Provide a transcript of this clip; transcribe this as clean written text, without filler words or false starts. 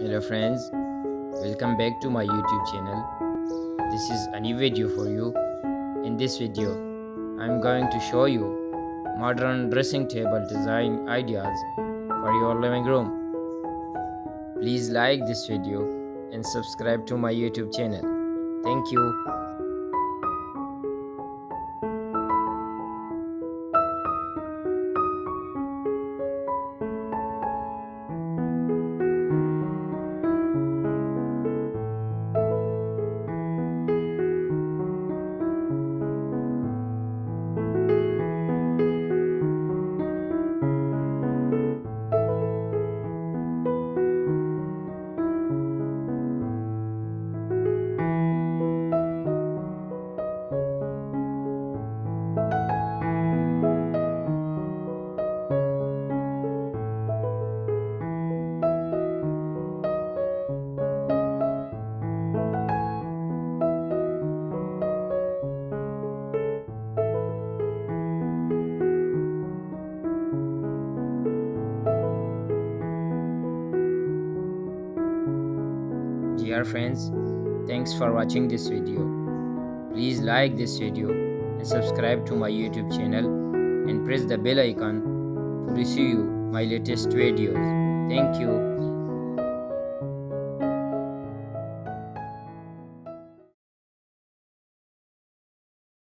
Hello friends, welcome back to my YouTube channel. This is a new video for you. In this video, I'm going to show you modern dressing table design ideas for your living room. Please like this video and subscribe to my YouTube channel. Thank you. Dear friends, thanks for watching this video. Please like this video and subscribe to my YouTube channel and press the bell icon to receive my latest videos. Thank you.